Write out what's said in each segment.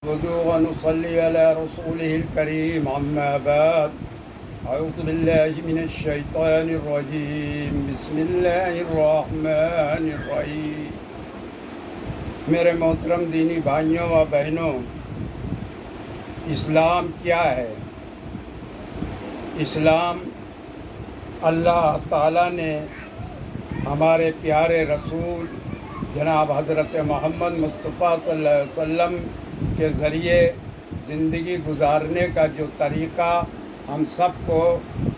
ونصلي على رسوله الكريم أما بعد أعوذ بالله من الشيطان الرجيم بسم الله الرحمن الرحيم میرے محترم دینی بھائیوں و بہنوں، اسلام کیا ہے؟ اسلام اللہ تعالیٰ نے ہمارے پیارے رسول جناب حضرت محمد مصطفیٰ صلی اللہ علیہ وسلم کے ذریعے زندگی گزارنے کا جو طریقہ ہم سب کو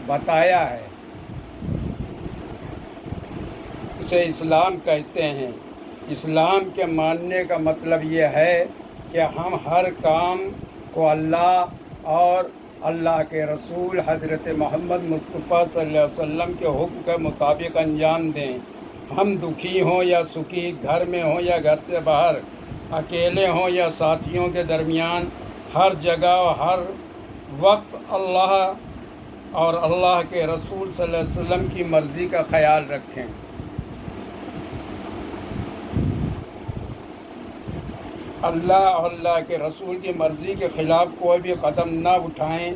بتایا ہے، اسے اسلام کہتے ہیں۔ اسلام کے ماننے کا مطلب یہ ہے کہ ہم ہر کام کو اللہ اور اللہ کے رسول حضرت محمد مصطفیٰ صلی اللہ علیہ وسلم کے حکم کے مطابق انجام دیں۔ ہم دکھی ہوں یا سکھی، گھر میں ہوں یا گھر سے باہر، اکیلے ہوں یا ساتھیوں کے درمیان، ہر جگہ اور ہر وقت اللہ اور اللہ کے رسول صلی اللہ علیہ وسلم کی مرضی کا خیال رکھیں۔ اللہ اور اللہ کے رسول کی مرضی کے خلاف کوئی بھی قدم نہ اٹھائیں۔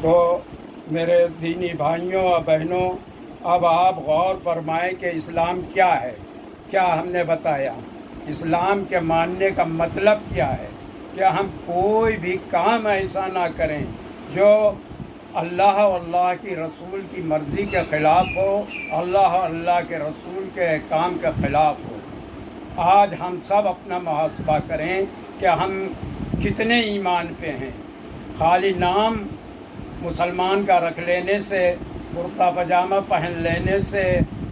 تو میرے دینی بھائیوں اور بہنوں، اب آپ غور فرمائیں کہ اسلام کیا ہے۔ کیا ہم نے بتایا؟ اسلام کے ماننے کا مطلب کیا ہے کہ ہم کوئی بھی کام ایسا نہ کریں جو اللہ اور اللہ کی رسول کی مرضی کے خلاف ہو، اللہ اور اللہ کے رسول کے احکام کے خلاف ہو۔ آج ہم سب اپنا محاسبہ کریں کہ ہم کتنے ایمان پہ ہیں۔ خالی نام مسلمان کا رکھ لینے سے، کرتا پاجامہ پہن لینے سے،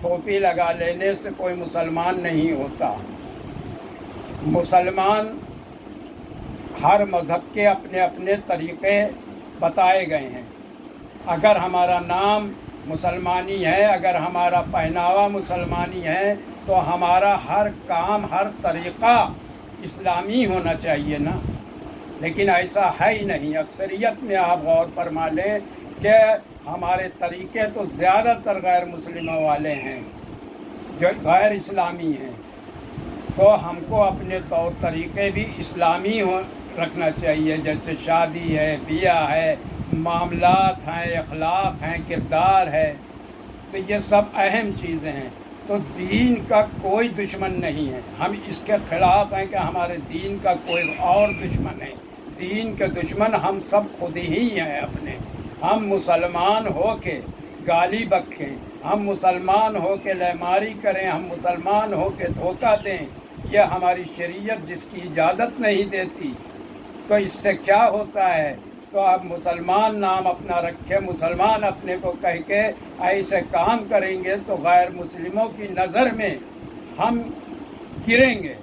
ٹوپی لگا لینے سے کوئی مسلمان نہیں ہوتا۔ مسلمان ہر مذہب کے اپنے اپنے طریقے بتائے گئے ہیں۔ اگر ہمارا نام مسلمانی ہے، اگر ہمارا پہناوا مسلمانی ہے، تو ہمارا ہر کام، ہر طریقہ اسلامی ہونا چاہیے نا۔ لیکن ایسا ہے ہی نہیں۔ اکثریت میں آپ غور فرما لیں کہ ہمارے طریقے تو زیادہ تر غیر مسلموں والے ہیں، جو غیر اسلامی ہیں۔ تو ہم کو اپنے طور طریقے بھی اسلامی رکھنا چاہیے، جیسے شادی ہے، بیاہ ہے، معاملات ہیں، اخلاق ہیں، کردار ہے۔ تو یہ سب اہم چیزیں ہیں۔ تو دین کا کوئی دشمن نہیں ہے۔ ہم اس کے خلاف ہیں کہ ہمارے دین کا کوئی اور دشمن ہے۔ دین کے دشمن ہم سب خود ہی ہیں اپنے۔ ہم مسلمان ہو کے گالی بکیں، ہم مسلمان ہو کے لیماری کریں، ہم مسلمان ہو کے دھوکہ دیں، یہ ہماری شریعت جس کی اجازت نہیں دیتی۔ تو اس سے کیا ہوتا ہے؟ تو اب مسلمان نام اپنا رکھے، مسلمان اپنے کو کہہ کے ایسے کام کریں گے تو غیر مسلموں کی نظر میں ہم گریں گے،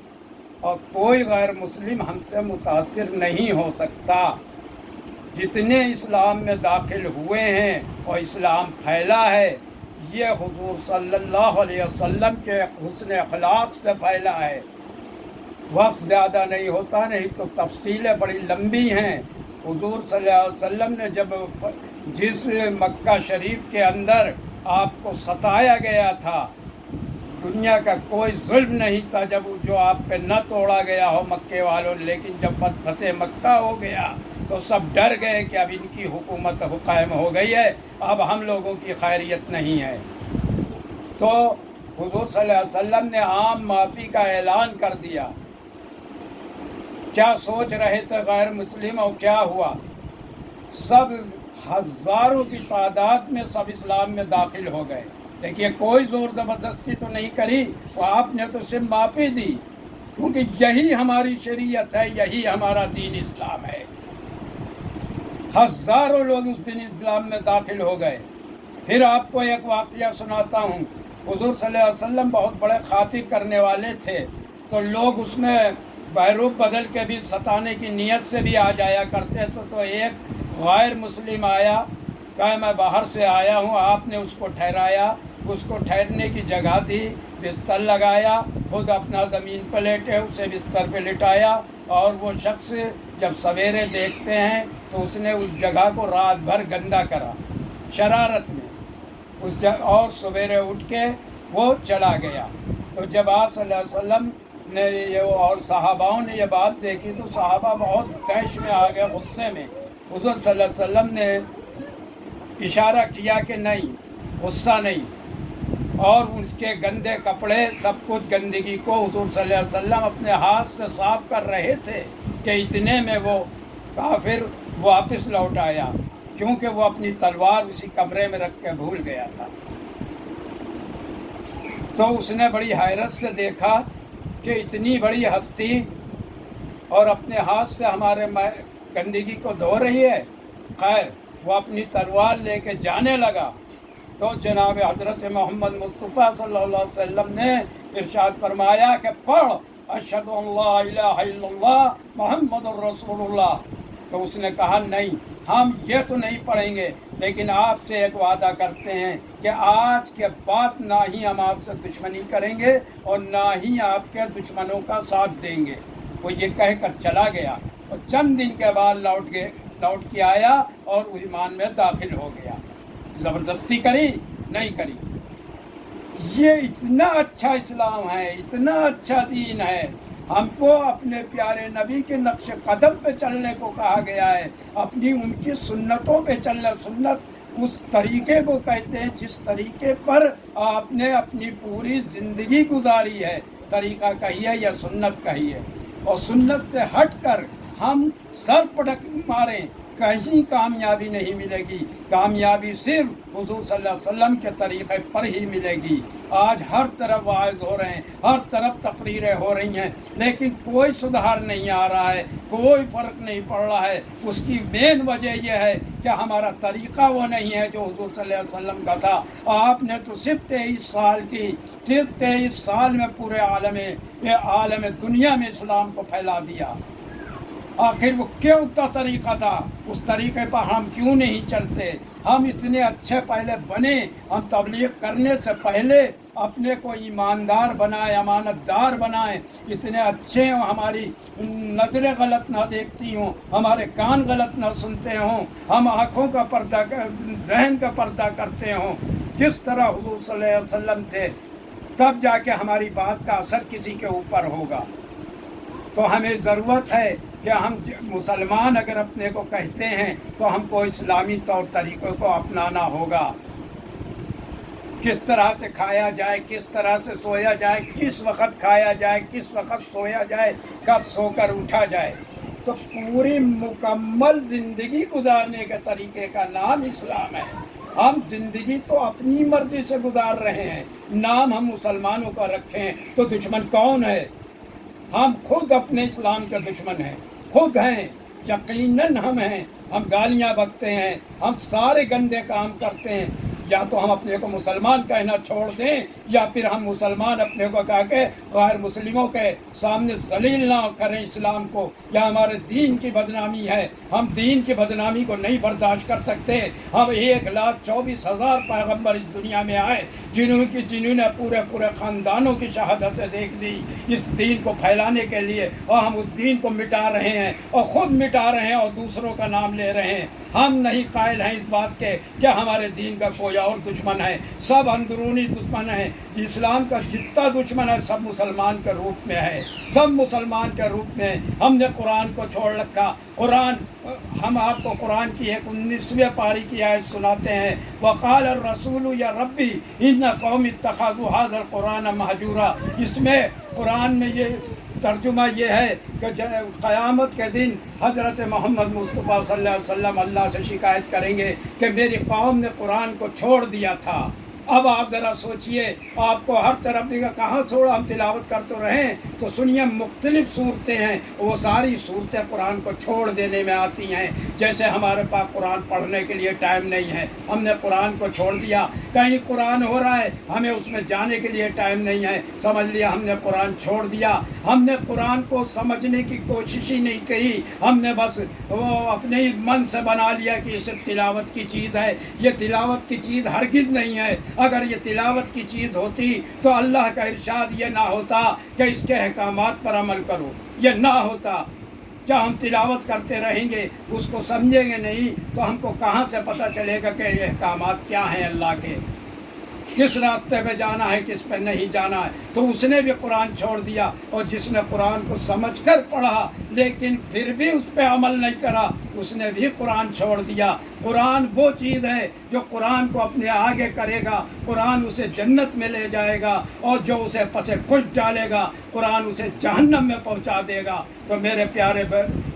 اور کوئی غیر مسلم ہم سے متاثر نہیں ہو سکتا۔ جتنے اسلام میں داخل ہوئے ہیں اور اسلام پھیلا ہے، یہ حضور صلی اللہ علیہ وسلم کے حسن اخلاق سے پھیلا ہے۔ وقت زیادہ نہیں ہوتا، نہیں تو تفصیلیں بڑی لمبی ہیں۔ حضور صلی اللہ علیہ وسلم نے جس مکہ شریف کے اندر آپ کو ستایا گیا تھا، دنیا کا کوئی ظلم نہیں تھا جو آپ پہ نہ توڑا گیا ہو مکے والوں، لیکن جب فتح مکہ ہو گیا تو سب ڈر گئے کہ اب ان کی حکومت قائم ہو گئی ہے، اب ہم لوگوں کی خیریت نہیں ہے۔ تو حضور صلی اللہ علیہ وسلم نے عام معافی کا اعلان کر دیا۔ کیا سوچ رہے تھے غیر مسلم، اور کیا ہوا؟ سب ہزاروں کی تعداد میں سب اسلام میں داخل ہو گئے۔ دیکھیے، کوئی زور زبردستی تو نہیں کری، وہ آپ نے تو صرف معافی دی، کیونکہ یہی ہماری شریعت ہے، یہی ہمارا دین اسلام ہے۔ ہزاروں لوگ اس دن اسلام میں داخل ہو گئے۔ پھر آپ کو ایک واقعہ سناتا ہوں۔ حضور صلی اللہ علیہ وسلم بہت بڑے خاطر کرنے والے تھے، تو لوگ اس میں بہروپ بدل کے بھی ستانے کی نیت سے بھی آ جایا کرتے تھے۔ تو ایک غیر مسلم آیا، کہا میں باہر سے آیا ہوں، آپ نے اس کو ٹھہرایا، اس کو ٹھہرنے کی جگہ دی، بستر لگایا، خود اپنا زمین پہ لیٹے، اسے بستر پہ لٹایا، اور وہ شخص جب سویرے دیکھتے ہیں تو اس نے اس جگہ کو رات بھر گندا کرا شرارت میں، اور سویرے اٹھ کے وہ چلا گیا۔ تو جب آپ صلی اللہ علیہ وسلم ने ये और सहाबाओं ने ये बात देखी तो सहाबा बहुत तैश में आ गए, गुस्से में। हुज़ूर सल्लल्लाहु अलैहि वसल्लम ने इशारा किया कि नहीं, गुस्सा नहीं, और उसके गंदे कपड़े सब कुछ गंदगी को हुज़ूर सल्लल्लाहु अलैहि वसल्लम अपने हाथ से साफ कर रहे थे कि इतने में वो काफिर वापस लौट आया, क्योंकि वो अपनी तलवार उसी कमरे में रख के भूल गया था। तो उसने बड़ी हैरत से देखा कि इतनी बड़ी हस्ती और अपने हाथ से हमारे गंदगी को धो रही है। खैर, वो अपनी तलवार लेके जाने लगा तो जनाब हज़रत मोहम्मद मुस्तफ़ा सल्लल्लाहु अलैहि वसल्लम ने इरशाद फरमाया कि पढ़ अशहदु अल्ला इलाहा इल्लल्लाह मुहम्मदुर रसूलुल्लाह। तो उसने कहा नहीं, हम ये तो नहीं पढ़ेंगे, लेकिन आपसे एक वादा करते हैं कि आज के बाद ना ही हम आपसे दुश्मनी करेंगे और ना ही आपके दुश्मनों का साथ देंगे। वो ये कह कर चला गया और चंद दिन के बाद लौट के आया और ईमान में दाखिल हो गया। ज़बरदस्ती करी नहीं करी। ये इतना अच्छा इस्लाम है, इतना अच्छा दीन है। हमको अपने प्यारे नबी के नक्श कदम पे चलने को कहा गया है, अपनी उनकी सुन्नतों पे चलना। सुन्नत उस तरीके को कहते हैं जिस तरीके पर आपने अपनी पूरी ज़िंदगी गुजारी है। तरीका कहिए या सुन्नत कहिए, और सुन्नत से हट कर हम सर पटक मारें, कहीं कामयाबी नहीं मिलेगी। कामयाबी सिर्फ हुज़ूर सल्लल्लाहु अलैहि वसल्लम के तरीक़े पर ही मिलेगी। आज हर तरफ वाइज़ हो रहे हैं, हर तरफ तकरीरें हो रही हैं, लेकिन कोई सुधार नहीं आ रहा है, कोई फ़र्क नहीं पड़ रहा है। उसकी मेन वजह यह है कि हमारा तरीक़ा वो नहीं है जो हुज़ूर सल्लल्लाहु अलैहि वसल्लम का था। आपने तो सिर्फ 23 साल में पूरे आलम दुनिया में इस्लाम को फैला दिया। आखिर वो क्यों उतना तरीक़ा था, उस तरीक़े पर हम क्यों नहीं चलते? हम इतने अच्छे पहले बने, हम तबलीग करने से पहले अपने को ईमानदार बनाए, अमानतदार बनाए, इतने अच्छे हों, हमारी नज़रें गलत ना देखती हों, हमारे कान गलत ना सुनते हों, हम आँखों का पर्दा, जहन का पर्दा करते हों जिस तरह हुज़ूर सल्लल्लाहु अलैहि वसल्लम थे, तब जाके हमारी बात का असर किसी के ऊपर होगा। तो हमें ज़रूरत है कि हम मुसलमान अगर अपने को कहते हैं तो हमको इस्लामी तौर तरीक़ों को अपनाना होगा। किस तरह से खाया जाए, किस तरह से सोया जाए, किस वक़्त खाया जाए, किस वक़्त सोया जाए, कब सोकर उठा जाए, तो पूरी मुकम्मल ज़िंदगी गुजारने के तरीक़े का नाम इस्लाम है। हम ज़िंदगी तो अपनी मर्ज़ी से गुजार रहे हैं, नाम हम मुसलमानों का रखे हैं, तो दुश्मन कौन है? हम खुद अपने इस्लाम के दुश्मन हैं, खुद हैं, यकीनन हम हैं। हम गालियाँ बकते हैं, हम सारे गंदे काम करते हैं। या तो हम अपने को मुसलमान कहना छोड़ दें, या फिर हम मुसलमान अपने को कह के गैर मुस्लिमों के सामने जलील ना करें इस्लाम को, या हमारे दीन की बदनामी है। हम दीन की बदनामी को नहीं बर्दाश्त कर सकते। हम 1,24,000 पैगम्बर इस दुनिया में आए जिन्होंने पूरे ख़ानदानों की शहादतें देख दी इस दीन को फैलाने के लिए, और हम उस दीन को मिटा रहे हैं और ख़ुद मिटा रहे हैं और दूसरों का नाम ले रहे हैं। हम नहीं कायल हैं इस बात के कि हमारे दीन का कोई और दुश्मन है। सब अंदरूनी दुश्मन है। इस्लाम का जितना दुश्मन है सब मुसलमान के रूप में है, सब मुसलमान के रूप में। हमने कुरान को छोड़ रखा। कुरान, हम आपको कुरान की एक 19वें पारी की आयत सुनाते हैं, वक़ाल रसूल या रब्बी इन्ना कौमी इत्तख़ज़ू हाज़ल कुरान महजूरा। इसमें कुरान में ये तर्जुमा ये है कि क़यामत के दिन हज़रत मोहम्मद मुस्तफ़ा सल्लल्लाहु अलैहि वसल्लम अल्लाह से शिकायत करेंगे कि मेरी कौम ने कुरान को छोड़ दिया था। अब आप ज़रा सोचिए, आपको हर तरफ देखा कहाँ छोड़ा, हम तिलावत कर तो रहें, तो सुनिए मुख्तलिफ़ सूरतें हैं, वो सारी सूरतें कुरान को छोड़ देने में आती हैं। जैसे हमारे पास कुरान पढ़ने के लिए टाइम नहीं है, हमने कुरान को छोड़ दिया। कहीं कुरान हो रहा है, हमें उसमें जाने के लिए टाइम नहीं है, समझ लिया हमने कुरान छोड़ दिया। हमने कुरान को समझने की कोशिश ही नहीं करी, हमने बस वो अपने ही मन से बना लिया कि ये सिर्फ तिलावत की चीज़ है। ये तिलावत की चीज़ हरगिज़ नहीं है। अगर ये तिलावत की चीज़ होती तो अल्लाह का इरशाद ये ना होता कि इसके अहकामात पर अमल करो, ये ना होता। क्या हम तिलावत करते रहेंगे, उसको समझेंगे नहीं, तो हमको कहाँ से पता चलेगा कि ये अहकामात क्या हैं अल्लाह के? किस रास्ते पे जाना है, किस पे नहीं जाना है। तो उसने भी कुरान छोड़ दिया, और जिसने कुरान को समझकर पढ़ा लेकिन फिर भी उस पर अमल नहीं करा, उसने भी कुरान छोड़ दिया। कुरान वो चीज़ है जो कुरान को अपने आगे करेगा, कुरान उसे जन्नत में ले जाएगा, और जो उसे पसे पुश डालेगा कुरान उसे जहन्नम में पहुंचा देगा। तो मेरे प्यारे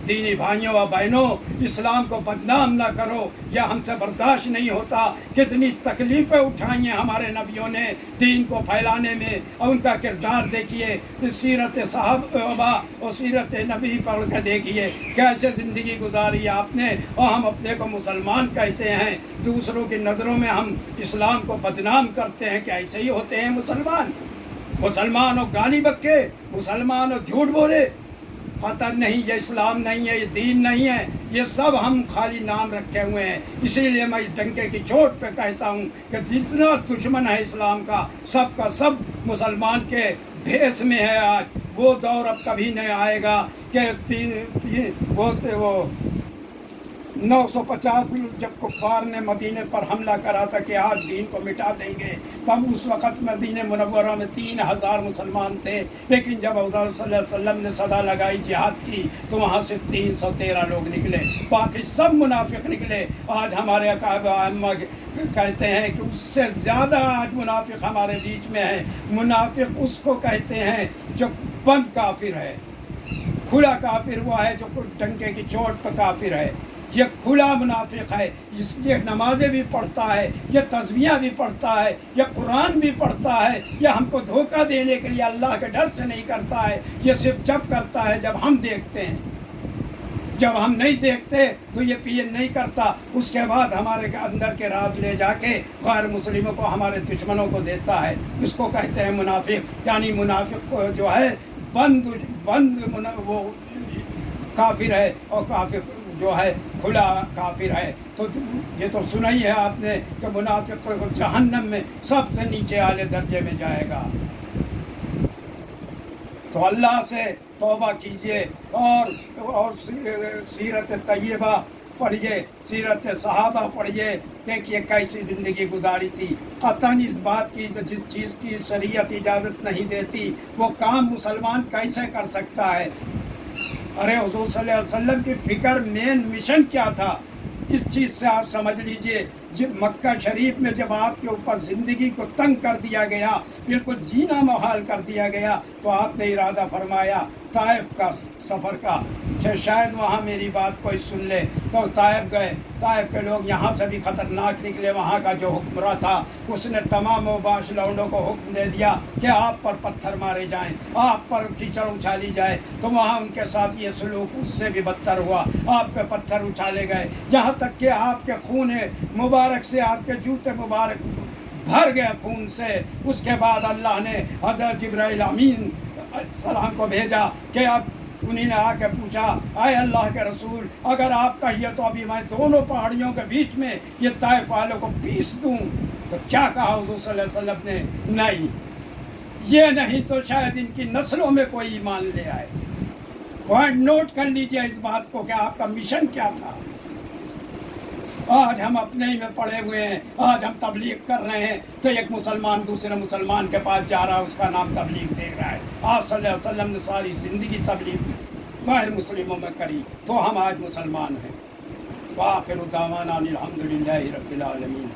दीनी भाइयों और बहनों, इस्लाम को बदनाम ना करो, यह हमसे बर्दाश्त नहीं होता। कितनी तकलीफ़ें उठाई हैं हमारे नबियों ने दीन को फैलाने में, और उनका किरदार देखिए, सीरत सहाबा और सीरत नबी पढ़ के देखिए कैसे ज़िंदगी गुजारी आपने। और हम अपने को मुसलमान कहते हैं, दूसरों की नज़रों में हम इस्लाम को बदनाम करते हैं कि ऐसे ही होते हैं मुसलमान। मुसलमान और गाली बक्के, मुसलमान और झूठ बोले, पता नहीं ये इस्लाम नहीं है, ये दीन नहीं है, ये सब हम खाली नाम रखे हुए हैं। इसीलिए मैं डंके की चोट पे कहता हूँ कि जितना दुश्मन है इस्लाम का सब मुसलमान के भेष में है आज। वो दौर अब कभी नहीं आएगा कि वो 950 जब कुफ़ार ने मदीने पर हमला करा था कि आज दीन को मिटा देंगे, तब उस वक़्त मदीने मुनव्वरा में 3000 मुसलमान थे। लेकिन जब हज़रत सल्लल्लाहु अलैहि वसल्लम ने सदा लगाई जिहाद की तो वहाँ से 313 लोग निकले, बाकी सब मुनाफिक निकले। आज हमारे अकाबा कहते हैं कि उससे ज़्यादा आज मुनाफिक हमारे बीच में है। मुनाफिक उसको कहते हैं जो बंद काफिर है, खुला काफिर वो है जो डंके की चोट पर काफिर है। ये खुला मुनाफिक है, ये नमाज़ें भी पढ़ता है, ये तस्बीह भी पढ़ता है, ये कुरान भी पढ़ता है, ये हमको धोखा देने के लिए अल्लाह के डर से नहीं करता है। ये सिर्फ जब करता है जब हम देखते हैं, जब हम नहीं देखते तो ये पीएन नहीं करता। उसके बाद हमारे अंदर के राज ले जाके गैर मुस्लिमों को, हमारे दुश्मनों को देता है। इसको कहते हैं मुनाफिक। यानी मुनाफिक को जो है बंद वो काफिर है, और काफिर जो है खुला काफिर है। तो ये तो सुना ही है आपने कि मुनाफिक को जहन्नम में सबसे नीचे वाले दर्जे में जाएगा। तो अल्लाह से तौबा कीजिए और सीरत तैयबा पढ़िए, सीरत सहाबा पढ़िए, देखिए कैसी ज़िंदगी गुजारी थी। कतन इस बात की जिस चीज़ की शरीयत इजाज़त नहीं देती वो काम मुसलमान कैसे कर सकता है। अरे हुज़ूर सल्लल्लाहु अलैहि वसल्लम की फ़िक्र मेन मिशन क्या था, इस चीज़ से आप समझ लीजिए। जब मक्का शरीफ में जब आपके ऊपर ज़िंदगी को तंग कर दिया गया, बिल्कुल जीना मुहाल कर दिया गया, तो आपने इरादा फरमाया ताइफ का सफ़र का, शायद वहाँ मेरी बात कोई सुन ले। तो ताइफ गए। ताइफ के लोग यहाँ से भी ख़तरनाक निकले। वहाँ का जो हुक्मरान था उसने तमाम मुबाश लौंडों को हुक्म दे दिया कि आप पर पत्थर मारे जाएं, आप पर कीचड़ उछाली जाए। तो वहाँ उनके साथ ये सलूक उससे भी बदतर हुआ, आप पे पत्थर उछाले गए, यहाँ तक कि आपके खून मुबारक से आपके जूते मुबारक भर गया खून से। उसके बाद अल्लाह ने हज़रत जिब्राइल अमीन सलाम को भेजा कि अब उन्हीं ने आके पूछा, आए अल्लाह के रसूल, अगर आप कहिए तो अभी मैं दोनों पहाड़ियों के बीच में ये ताइफ वालों को पीस दूँ। तो क्या कहा हुज़ूर सल्लल्लाहु अलैहि वसल्लम ने, नहीं, ये नहीं तो शायद इनकी नस्लों में कोई ईमान ले आए। पॉइंट नोट कर लीजिए इस बात को कि आपका मिशन क्या था। आज हम अपने ही में पड़े हुए हैं, आज हम तबलीग कर रहे हैं तो एक मुसलमान दूसरे मुसलमान के पास जा रहा है, उसका नाम तबलीग दे रहा है। आप सल्लल्लाहु अलैहि वसल्लम ने सारी ज़िंदगी तबलीग गैर मुस्लिमों में करी, तो हम आज मुसलमान हैं। वाखिर दावाना अनिल हम्दुलिल्लाहि रब्बिल आलमीन।